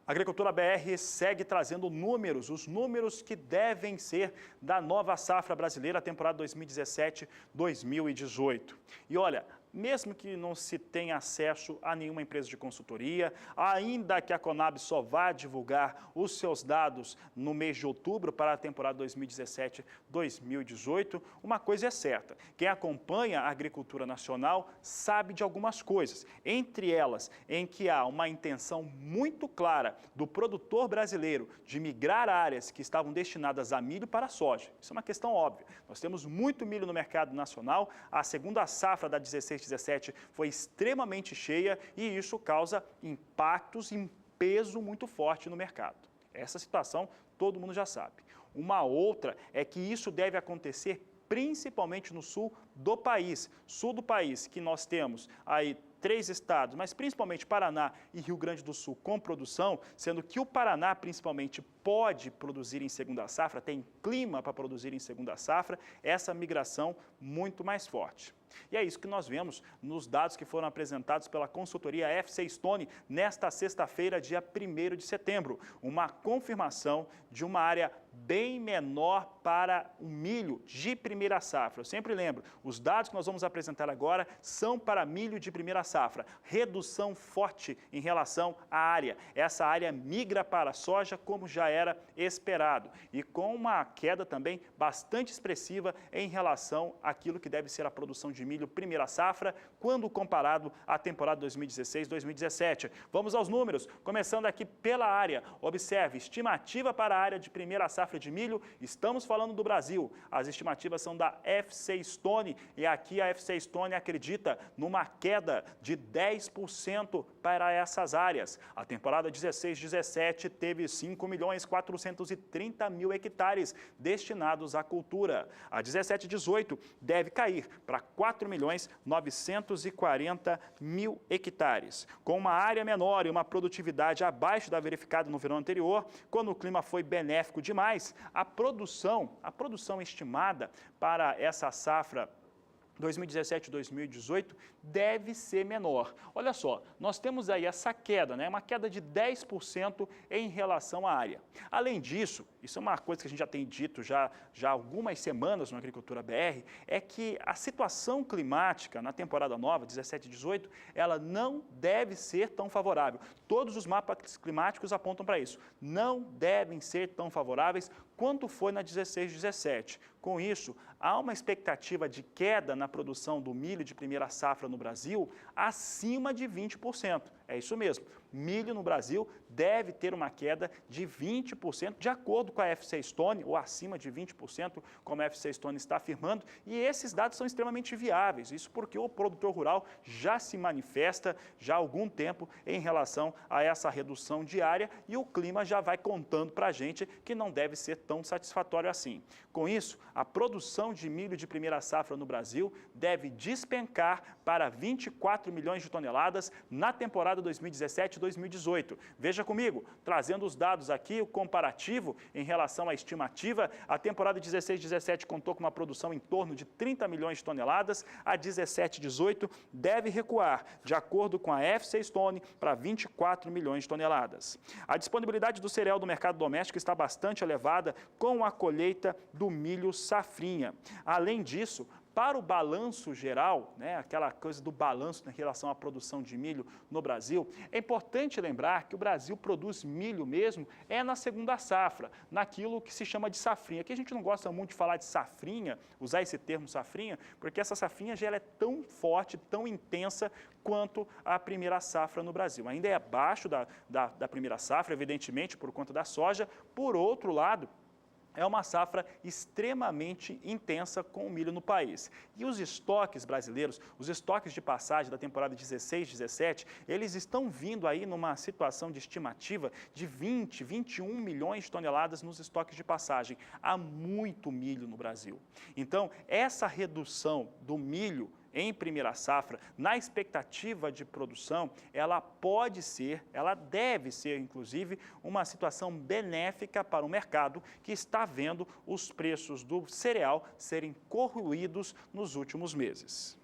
A Agricultura BR segue trazendo números, os números que devem ser da nova safra brasileira, temporada 2017-2018. E olha, mesmo que não se tenha acesso a nenhuma empresa de consultoria, ainda que a Conab só vá divulgar os seus dados no mês de outubro para a temporada 2017-2018, uma coisa é certa: quem acompanha a agricultura nacional sabe de algumas coisas, entre elas em que há uma intenção muito clara do produtor brasileiro de migrar áreas que estavam destinadas a milho para a soja. Isso é uma questão óbvia. Nós temos muito milho no mercado nacional, a segunda safra da 16-17 foi extremamente cheia e isso causa impactos e um peso muito forte no mercado. Essa situação todo mundo já sabe. Uma outra é que isso deve acontecer principalmente no sul do país. Sul do país, que nós temos aí 3 estados, mas principalmente Paraná e Rio Grande do Sul com produção, sendo que o Paraná principalmente pode produzir em segunda safra, tem clima para produzir em segunda safra, essa migração muito mais forte. E é isso que nós vemos nos dados que foram apresentados pela consultoria FC Stone nesta sexta-feira, dia 1º de setembro. Uma confirmação de uma área bem menor para o milho de primeira safra. Eu sempre lembro, os dados que nós vamos apresentar agora são para milho de primeira safra. Redução forte em relação à área. Essa área migra para a soja como já era esperado e com uma queda também bastante expressiva em relação àquilo que deve ser a produção de milho primeira safra, quando comparado à temporada 2016-2017. Vamos aos números, começando aqui pela área. Observe, estimativa para a área de primeira safra de milho, estamos falando do Brasil. As estimativas são da FC Stone e aqui a FC Stone acredita numa queda de 10% para essas áreas. A temporada 16-17 teve 5.430.000 hectares destinados à cultura. A 17-18 deve cair para 4.940.000 hectares. Com uma área menor e uma produtividade abaixo da verificada no verão anterior, quando o clima foi benéfico demais, a produção estimada para essa safra 2017-2018 deve ser menor. Olha só, nós temos aí essa queda, uma queda de 10% em relação à área. Além disso, isso é uma coisa que a gente já tem dito já há algumas semanas na Agricultura BR, é que a situação climática na temporada nova, 17-18, ela não deve ser tão favorável. Todos os mapas climáticos apontam para isso. Não devem ser tão favoráveis quanto foi na 16-17. Com isso, há uma expectativa de queda na produção do milho de primeira safra no Brasil acima de 20%. É isso mesmo. Milho no Brasil deve ter uma queda de 20%, de acordo com a FC Stone, ou acima de 20%, como a FC Stone está afirmando, e esses dados são extremamente viáveis. Isso porque o produtor rural já se manifesta já há algum tempo em relação a essa redução diária e o clima já vai contando para a gente que não deve ser tão satisfatório assim. Com isso, a produção de milho de primeira safra no Brasil deve despencar para 24 milhões de toneladas na temporada 2017-2018. Veja comigo, trazendo os dados aqui, o comparativo em relação à estimativa, a temporada 16-17 contou com uma produção em torno de 30 milhões de toneladas, a 17-18 deve recuar, de acordo com a FC Stone, para 24 milhões de toneladas. A disponibilidade do cereal do mercado doméstico está bastante elevada com a colheita do milho safrinha. Além disso, para o balanço geral, aquela coisa do balanço em relação à produção de milho no Brasil, é importante lembrar que o Brasil produz milho mesmo na segunda safra, naquilo que se chama de safrinha. Aqui a gente não gosta muito de falar de safrinha, usar esse termo safrinha, porque essa safrinha já é tão forte, tão intensa quanto a primeira safra no Brasil. Ainda é abaixo da primeira safra, evidentemente, por conta da soja. Por outro lado, é uma safra extremamente intensa com o milho no país. E os estoques brasileiros, os estoques de passagem da temporada 16-17, eles estão vindo aí numa situação de estimativa de 21 milhões de toneladas nos estoques de passagem. Há muito milho no Brasil. Então, essa redução do milho em primeira safra, na expectativa de produção, ela deve ser, inclusive, uma situação benéfica para o mercado que está vendo os preços do cereal serem corroídos nos últimos meses.